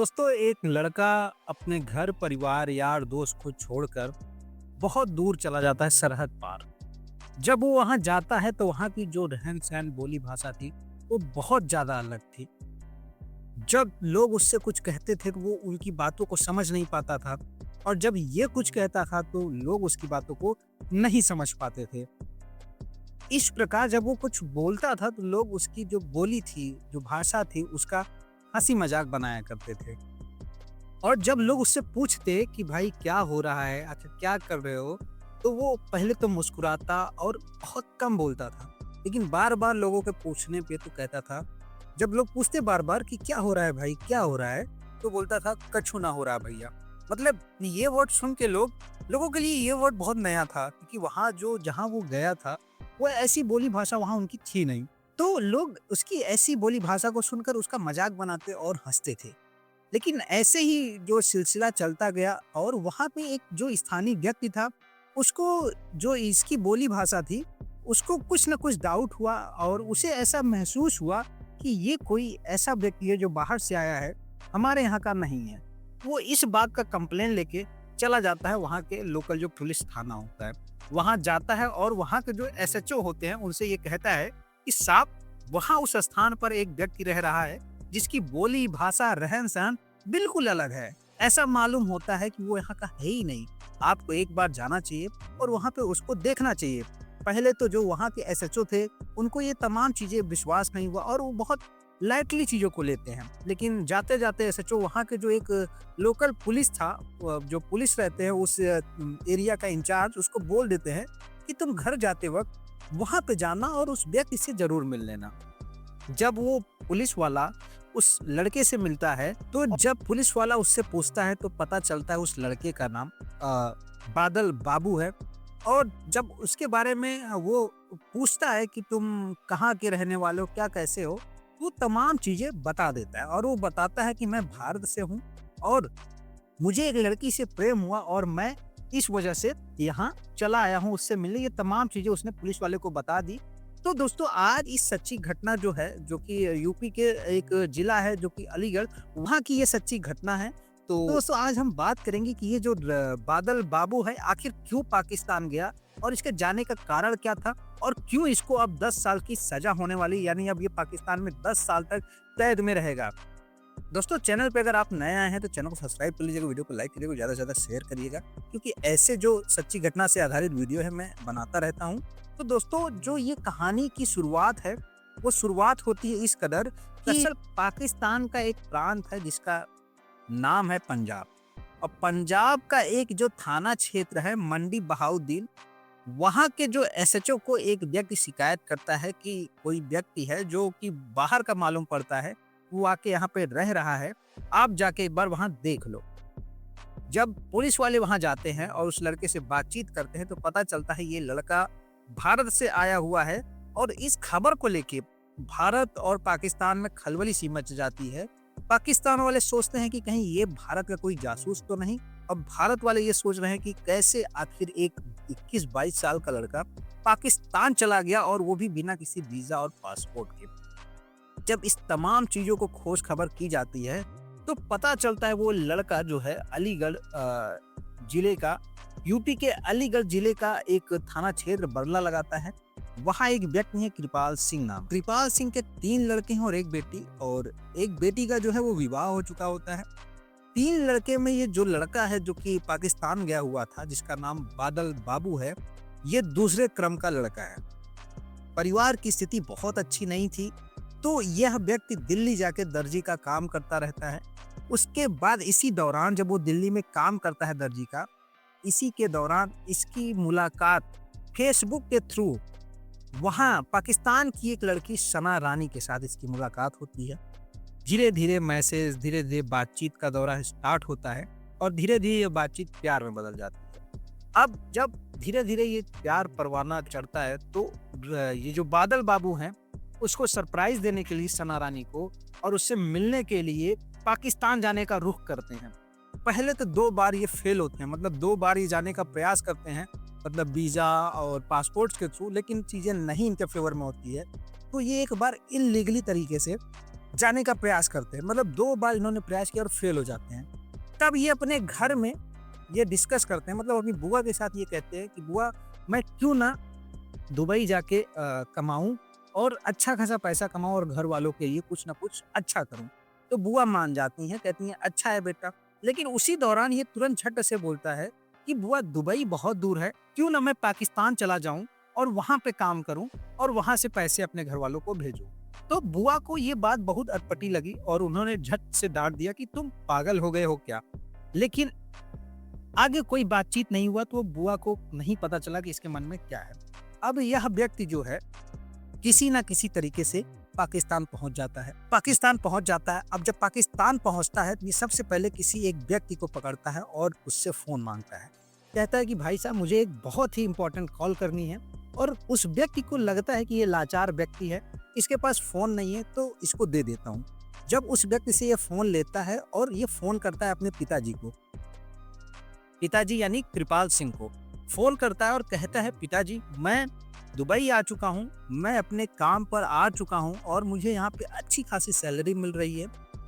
दोस्तों एक लड़का अपने घर परिवार यार दोस्त को छोड़कर बहुत दूर चला जाता है सरहद पार। जब वो वहां जाता है तो वहां की जो रहन सहन बोली भाषा थी वो बहुत ज्यादा अलग थी। जब लोग उससे कुछ कहते थे तो वो उनकी बातों को समझ नहीं पाता था, और जब ये कुछ कहता था तो लोग उसकी बातों को नहीं समझ पाते थे। इस प्रकार जब वो कुछ बोलता था तो लोग उसकी जो बोली थी, जो भाषा थी, उसका हंसी मजाक बनाया करते थे। और जब लोग उससे पूछते कि भाई क्या हो रहा है, आखिर क्या कर रहे हो, तो वो पहले तो मुस्कुराता और बहुत कम बोलता था। लेकिन बार बार लोगों के पूछने पे तो कहता था, जब लोग पूछते बार बार कि क्या हो रहा है भाई, क्या हो रहा है, तो बोलता था कछु ना हो रहा भैया। मतलब ये वर्ड सुन के लोगों के लिए ये वर्ड बहुत नया था, क्योंकि वहाँ जो जहाँ वो गया था वो ऐसी बोली भाषा वहाँ उनकी थी नहीं। तो लोग उसकी ऐसी बोली भाषा को सुनकर उसका मजाक बनाते और हंसते थे। लेकिन ऐसे ही जो सिलसिला चलता गया और वहाँ पे एक जो स्थानीय व्यक्ति था, उसको जो इसकी बोली भाषा थी, उसको कुछ न कुछ डाउट हुआ और उसे ऐसा महसूस हुआ कि ये कोई ऐसा व्यक्ति है जो बाहर से आया है, हमारे यहाँ का नहीं है। वो इस बात का कंप्लेन लेके चला जाता है वहाँ के लोकल जो पुलिस थाना होता है, वहाँ जाता है और वहाँ के जो एसएचओ होते हैं उनसे ये कहता है कि साहब, वहाँ उस स्थान पर एक व्यक्ति रह रहा है जिसकी बोली भाषा रहन सहन बिल्कुल अलग है। ऐसा मालूम होता है कि वो यहाँ का है ही नहीं। आपको एक बार जाना चाहिए और वहाँ पे उसको देखना चाहिए। पहले तो जो वहाँ के एसएचओ थे, उनको ये तमाम चीजें विश्वास नहीं हुआ और वो बहुत लाइटली चीजों को लेते हैं। लेकिन जाते जाते एसएचओ वहाँ के जो एक लोकल पुलिस था, जो पुलिस रहते हैं उस एरिया का इंचार्ज, उसको बोल देते हैं कि तुम घर जाते वक्त वहाँ पे जाना और उस व्यक्ति से जरूर मिल लेना। जब वो पुलिस वाला उस लड़के से मिलता है, तो जब पुलिस वाला उससे पूछता है तो पता चलता है उस लड़के का नाम बादल बाबू है। और जब उसके बारे में वो पूछता है कि तुम कहाँ के रहने वाले हो, क्या कैसे हो, वो तमाम चीजें बता देता है। और वो बताता है कि मैं भारत से हूँ और मुझे एक लड़की से प्रेम हुआ और मैं इस वजह से यहाँ चला आया हूँ उससे मिलने। ये तमाम चीजें उसने पुलिस वाले को बता दी। तो दोस्तों आज इस सच्ची घटना जो है, जो कि यूपी के एक जिला है जो कि अलीगढ़, वहाँ की ये सच्ची घटना है। तो दोस्तों आज हम बात करेंगे कि ये जो बादल बाबू है आखिर क्यों पाकिस्तान गया और इसके जाने का कारण क्या था और क्यों इसको अब 10 साल की सजा होने वाली, यानी अब ये पाकिस्तान में 10 साल तक कैद में रहेगा। दोस्तों चैनल पे अगर आप नए आए हैं तो चैनल को सब्सक्राइब कर लीजिएगा, वीडियो को लाइक करिएगा, ज़्यादा से ज़्यादा शेयर करिएगा, क्योंकि ऐसे जो सच्ची घटना से आधारित वीडियो है मैं बनाता रहता हूँ। तो दोस्तों जो ये कहानी की शुरुआत है वो शुरुआत होती है इस कदर कि असल पाकिस्तान का एक प्रांत है जिसका नाम है पंजाब। और पंजाब का एक जो थाना क्षेत्र है मंडी बहाउद्दीन, वहाँ के जो एसएचओ को एक व्यक्ति शिकायत करता है कि कोई व्यक्ति है जो कि बाहर का मालूम पड़ता है, वो आके यहाँ पे रह रहा है, आप जाके एक बार वहाँ देख लो। जब पुलिस वाले वहाँ जाते हैं और उस लड़के से बातचीत करते हैं तो पता चलता है ये लड़का भारत से आया हुआ है। और इस खबर को लेके भारत और पाकिस्तान में खलबली सी मच जाती है। पाकिस्तान वाले सोचते हैं कि कहीं ये भारत का कोई जासूस तो नहीं, और भारत वाले ये सोच रहे हैं कि कैसे आखिर एक 21-22 साल का लड़का पाकिस्तान चला गया और वो भी बिना किसी वीजा और पासपोर्ट के। जब इस तमाम चीजों को खोज खबर की जाती है तो पता चलता है वो लड़का जो है अलीगढ़ जिले का, यूपी के अलीगढ़ जिले का एक थाना क्षेत्र बरला लगाता है। वहाँ एक व्यक्ति है कृपाल सिंह नाम। कृपाल सिंह के 3 लड़के हैं और एक बेटी, और एक बेटी का जो है वो विवाह हो चुका होता है। 3 लड़के में ये जो लड़का है जो कि पाकिस्तान गया हुआ था, जिसका नाम बादल बाबू है, ये दूसरे क्रम का लड़का है। परिवार की स्थिति बहुत अच्छी नहीं थी, तो यह व्यक्ति दिल्ली जाके दर्जी का काम करता रहता है। उसके बाद इसी दौरान जब वो दिल्ली में काम करता है दर्जी का, इसी के दौरान इसकी मुलाकात फेसबुक के थ्रू वहाँ पाकिस्तान की एक लड़की सना रानी के साथ इसकी मुलाकात होती है। धीरे धीरे मैसेज, धीरे धीरे बातचीत का दौरा स्टार्ट होता है और धीरे धीरे ये बातचीत प्यार में बदल जाती है। अब जब धीरे धीरे ये प्यार परवाना चढ़ता है तो ये जो बादल बाबू हैं उसको सरप्राइज देने के लिए सना रानी को और उससे मिलने के लिए पाकिस्तान जाने का रुख करते हैं। पहले तो 2 बार ये फेल होते हैं, मतलब 2 बार ये जाने का प्रयास करते हैं, मतलब वीजा और पासपोर्ट्स के थ्रू, लेकिन चीजें नहीं इनके फेवर में होती है। तो ये एक बार इलीगली तरीके से जाने का प्रयास करते हैं। मतलब 2 बार इन्होंने प्रयास किया और फेल हो जाते हैं। तब ये अपने घर में ये डिस्कस करते हैं, मतलब अपनी बुआ के साथ ये कहते हैं कि बुआ, मैं क्यों ना दुबई जाके कमाऊँ और अच्छा खासा पैसा कमाऊँ और घर वालों के लिए कुछ ना कुछ अच्छा करूँ। तो बुआ मान जाती हैं, कहती हैं अच्छा है बेटा। लेकिन उसी दौरान ये तुरंत झट से बोलता है कि बुआ, दुबई बहुत दूर है, क्यों ना मैं पाकिस्तान चला जाऊँ और वहाँ पे काम करूँ और वहाँ से पैसे अपने घर वालों को भेजूँ। तो बुआ को ये बात बहुत अटपटी लगी और उन्होंने झट से डाँट दिया कि तुम पागल हो गए हो क्या? लेकिन आगे कोई बातचीत नहीं हुआ, तो बुआ को नहीं पता चला कि इसके मन में क्या है। अब यह व्यक्ति जो है किसी ना किसी तरीके से पाकिस्तान पहुंच जाता है। पाकिस्तान पहुंच जाता है। अब जब पाकिस्तान पहुंचता है तो ये सबसे पहले किसी एक व्यक्ति को पकड़ता है और उससे फ़ोन मांगता है। कहता है कि भाई साहब, मुझे एक बहुत ही इम्पोर्टेंट कॉल करनी है। और उस व्यक्ति को लगता है कि ये लाचार व्यक्ति है, इसके पास फ़ोन नहीं है, तो इसको दे देता हूँ। जब उस व्यक्ति से ये फ़ोन लेता है और ये फ़ोन करता है अपने पिताजी को, पिताजी यानी कृपाल सिंह को फ़ोन करता है और कहता है, पिताजी मैं दुबई आ चुका हूँ, मैं अपने काम पर आ चुका हूँ और मुझे यहाँ पे अच्छी खासी सैलरी मिल रही है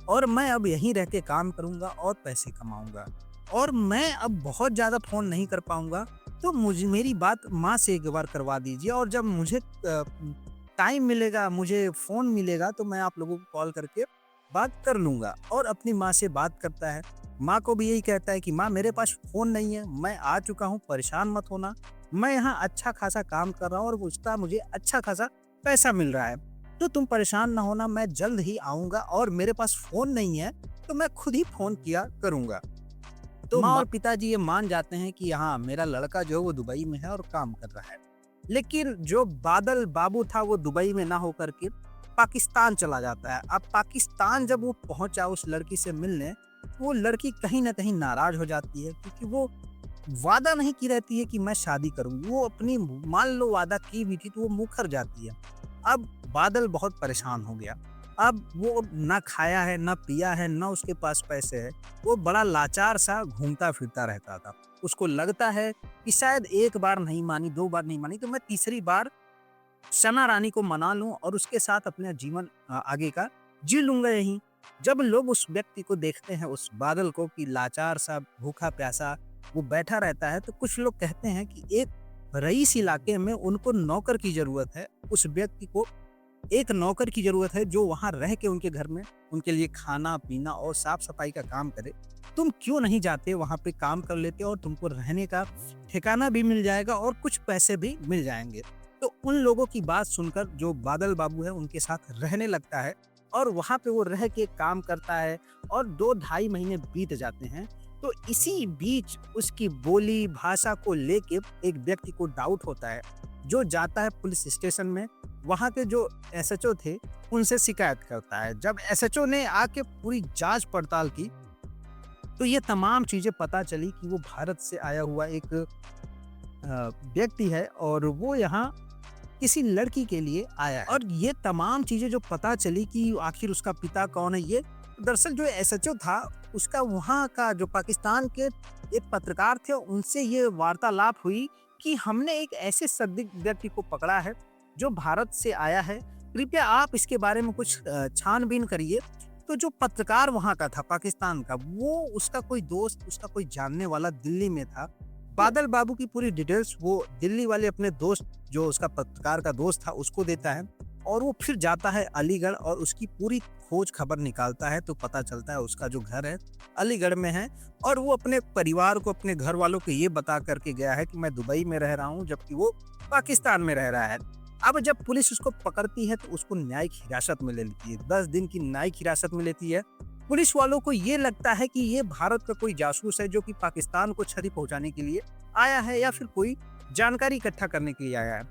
और मैं अब यहीं रह के काम करूँगा और पैसे कमाऊँगा और मैं अब बहुत ज़्यादा फ़ोन नहीं कर पाऊँगा, तो मुझे मेरी बात माँ से एक बार करवा दीजिए और जब मुझे टाइम मिलेगा, मुझे फ़ोन मिलेगा, तो मैं आप लोगों को कॉल करके बात कर लूँगा। और अपनी माँ से बात करता है। माँ को भी यही कहता है कि माँ, मेरे पास फ़ोन नहीं है, मैं आ चुका हूँ, परेशान मत होना। मैं यहाँ अच्छा खासा काम कर रहा हूँ और उसका मुझे अच्छा खासा पैसा मिल रहा है। तो तुम परेशान ना होना, मैं जल्द ही आऊँगा और मेरे पास फ़ोन नहीं है, तो मैं खुद ही फ़ोन किया करूँगा। तो माँ और पिताजी ये मान जाते हैं कि हाँ, मेरा लड़का जो है वो दुबई में है और काम कर रहा है। लेकिन जो बादल बाबू था वो दुबई में ना होकर के पाकिस्तान चला जाता है। अब पाकिस्तान जब वो पहुंचा उस लड़की से मिलने, वो लड़की कहीं ना कहीं नाराज हो जाती है, क्योंकि वो वादा नहीं की रहती है कि मैं शादी करूंगी। वो अपनी मान लो वादा की भी थी, तो वो मुकर जाती है। अब बादल बहुत परेशान हो गया। अब वो ना खाया है, ना पिया है, ना उसके पास पैसे है। वो बड़ा लाचार सा घूमता फिरता रहता था। उसको लगता है कि शायद एक बार नहीं मानी, 2 बार नहीं मानी, तो मैं तीसरी बार सना रानी को मना लूं और उसके साथ अपना जीवन आगे का जी लूंगा यहीं। जब लोग उस व्यक्ति को देखते हैं, उस बादल को, कि लाचार सा भूखा प्यासा वो बैठा रहता है, तो कुछ लोग कहते हैं कि एक रईस इलाके में उनको नौकर की जरूरत है। उस व्यक्ति को एक नौकर की जरूरत है जो वहां रह के उनके घर में उनके लिए खाना पीना और साफ सफाई का काम करे। तुम क्यों नहीं जाते वहां पे, काम कर लेते और तुमको रहने का ठिकाना भी मिल जाएगा और कुछ पैसे भी मिल जाएंगे। तो उन लोगों की बात सुनकर जो बादल बाबू है उनके साथ रहने लगता है और वहां पे वो रह के काम करता है और 2-2.5 महीने बीत जाते हैं। तो इसी बीच उसकी बोली भाषा को लेके एक व्यक्ति को डाउट होता है, जो जाता है पुलिस स्टेशन में। वहां के जो एसएचओ थे उनसे शिकायत करता है। जब एसएचओ ने आके पूरी जांच पड़ताल की, तो ये तमाम चीजें पता चली कि वो भारत से आया हुआ एक व्यक्ति है और वो यहाँ किसी लड़की के लिए आया है। और ये तमाम चीजें जो पता चली कि आखिर उसका पिता कौन है, ये दरअसल जो एसएचओ था उसका वहाँ का जो पाकिस्तान के एक पत्रकार थे उनसे ये वार्तालाप हुई कि हमने एक ऐसे संदिग्ध व्यक्ति को पकड़ा है जो भारत से आया है, कृपया आप इसके बारे में कुछ छानबीन करिए। तो जो पत्रकार वहाँ का था पाकिस्तान का, वो उसका कोई दोस्त, उसका कोई जानने वाला दिल्ली में था। बादल बाबू की पूरी डिटेल्स वो दिल्ली वाले अपने दोस्त, जो उसका पत्रकार का दोस्त था, उसको देता है और वो फिर जाता है अलीगढ़ और उसकी पूरी खोज खबर निकालता है। तो पता चलता है उसका जो घर है अलीगढ़ में है और वो अपने परिवार को, अपने घर वालों को ये बता करके गया है कि मैं दुबई में रह रहा हूँ, जबकि वो पाकिस्तान में रह रहा है। अब जब पुलिस उसको पकड़ती है तो उसको न्यायिक हिरासत में ले लेती है, 10 दिन की न्यायिक हिरासत में लेती है। पुलिस वालों को ये लगता है कि ये भारत का कोई जासूस है जो कि पाकिस्तान को क्षति पहुंचाने के लिए आया है या फिर कोई जानकारी इकट्ठा करने के लिए आया है।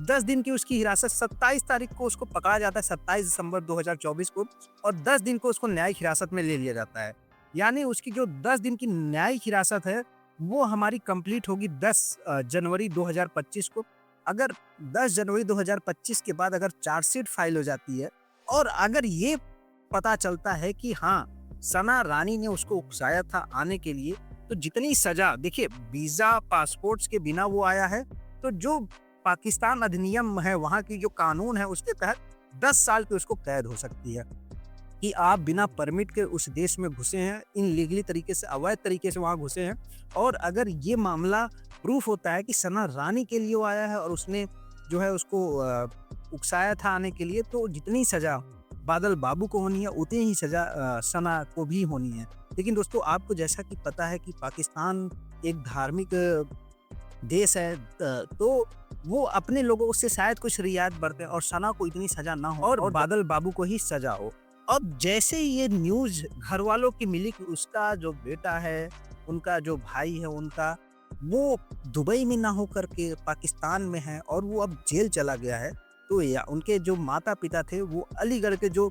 10 दिन की उसकी हिरासत, 27 तारीख को उसको पकड़ा जाता है, 27 दिसंबर 2024 को, और 10 दिन को उसको न्यायिक हिरासत में ले लिया जाता है। यानी उसकी जो 10 दिन की न्यायिक हिरासत है वो हमारी कंप्लीट होगी 10 जनवरी 2025 को। अगर 10 जनवरी 2025 के बाद अगर चार्जशीट फाइल हो जाती है और अगर ये पता चलता है कि हाँ, सना रानी ने उसको उकसाया था आने के लिए, तो जितनी सजा, देखिए वीजा पासपोर्ट्स के बिना वो आया है, तो जो पाकिस्तान अधिनियम है, वहाँ की जो कानून है, उसके तहत 10 साल की उसको कैद हो सकती है। कि आप बिना परमिट के उस देश में घुसे हैं, इनलीगली तरीके से, अवैध तरीके से वहाँ घुसे हैं। और अगर ये मामला प्रूफ होता है कि सना रानी के लिए वो आया है और उसने जो है उसको उकसाया था आने के लिए, तो जितनी सज़ा बादल बाबू को होनी है, उतनी ही सज़ा सना को भी होनी है। लेकिन दोस्तों, आपको जैसा कि पता है कि पाकिस्तान एक धार्मिक देश है, तो वो अपने लोगों से शायद कुछ रियायत बरतें और सना को इतनी सज़ा ना हो और बादल बाबू को ही सज़ा हो। अब जैसे ही ये न्यूज़ घर वालों की मिली कि उसका जो बेटा है, उनका जो भाई है उनका, वो दुबई में ना होकर के पाकिस्तान में है और वो अब जेल चला गया है, तो या उनके जो माता-पिता थे वो अलीगढ़ के जो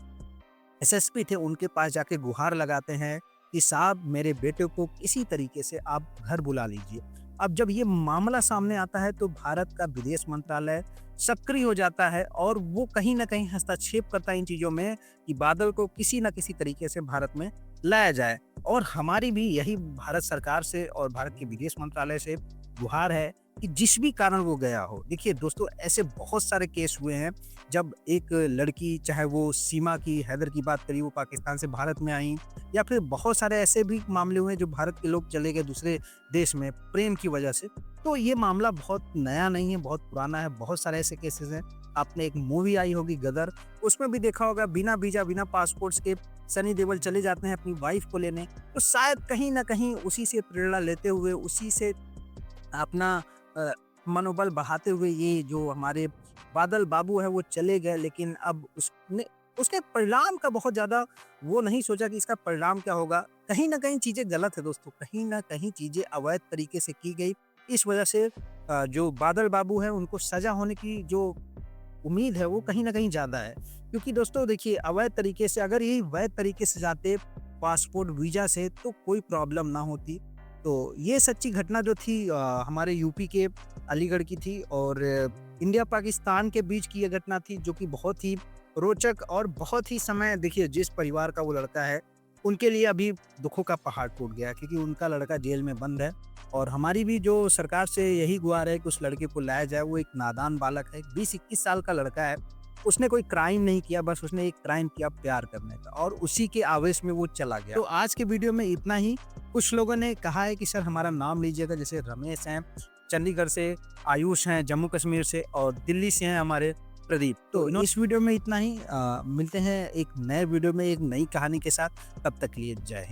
एसएसपी थे उनके पास जाके गुहार लगाते हैं कि साहब मेरे बेटे को किसी तरीके से आप घर बुला लीजिए। अब जब ये मामला सामने आता है तो भारत का विदेश मंत्रालय सक्रिय हो जाता है और वो कहीं न कहीं हस्तक्षेप करता है इन चीज़ों में कि बादल को किसी न किसी तरीके से भारत में लाया जाए। और हमारी भी यही भारत सरकार से और भारत के विदेश मंत्रालय से गुहार है कि जिस भी कारण वो गया हो। देखिए दोस्तों, ऐसे बहुत सारे केस हुए हैं जब एक लड़की, चाहे वो सीमा की, हैदर की बात करिए, वो पाकिस्तान से भारत में आई, या फिर बहुत सारे ऐसे भी मामले हुए जो भारत के लोग चले गए दूसरे देश में प्रेम की वजह से। तो ये मामला बहुत नया नहीं है, बहुत पुराना है, बहुत सारे ऐसे केसेस हैं। आपने एक मूवी आई होगी गदर, उसमें भी देखा होगा बिना वीजा, बिना पासपोर्ट्स के सनी देओल चले जाते हैं अपनी वाइफ को लेने। तो शायद कहीं न कहीं उसी से प्रेरणा लेते हुए, उसी से अपना मनोबल बढ़ाते हुए ये जो हमारे बादल बाबू है वो चले गए। लेकिन अब उसने उसके परिणाम का बहुत ज़्यादा वो नहीं सोचा कि इसका परिणाम क्या होगा। कहीं न कहीं चीज़ें गलत है दोस्तों, कहीं न कहीं चीज़ें अवैध तरीके से की गई। इस वजह से जो बादल बाबू हैं उनको सज़ा होने की जो उम्मीद है वो कहीं न कहीं ज़्यादा है। क्योंकि दोस्तों देखिए, अवैध तरीके से, अगर यही वैध तरीके से जाते पासपोर्ट वीज़ा से, तो कोई प्रॉब्लम ना होती। तो ये सच्ची घटना जो थी हमारे यूपी के अलीगढ़ की थी और इंडिया पाकिस्तान के बीच की ये घटना थी जो कि बहुत ही रोचक और बहुत ही समय, देखिए जिस परिवार का वो लड़का है उनके लिए अभी दुखों का पहाड़ टूट गया है क्योंकि उनका लड़का जेल में बंद है। और हमारी भी जो सरकार से यही गुहार है कि उस लड़के को लाया जाए। वो एक नादान बालक है, 20-21 साल का लड़का है, उसने कोई क्राइम नहीं किया, बस उसने एक क्राइम किया प्यार करने का और उसी के आवेश में वो चला गया। तो आज के वीडियो में इतना ही। कुछ लोगों ने कहा है कि सर हमारा नाम लीजिएगा, जैसे रमेश हैं चंडीगढ़ से, आयुष हैं जम्मू कश्मीर से और दिल्ली से हैं हमारे प्रदीप। तो इस वीडियो में इतना ही। मिलते हैं एक नए वीडियो में एक नई कहानी के साथ। तब तक के लिए जय हिंद।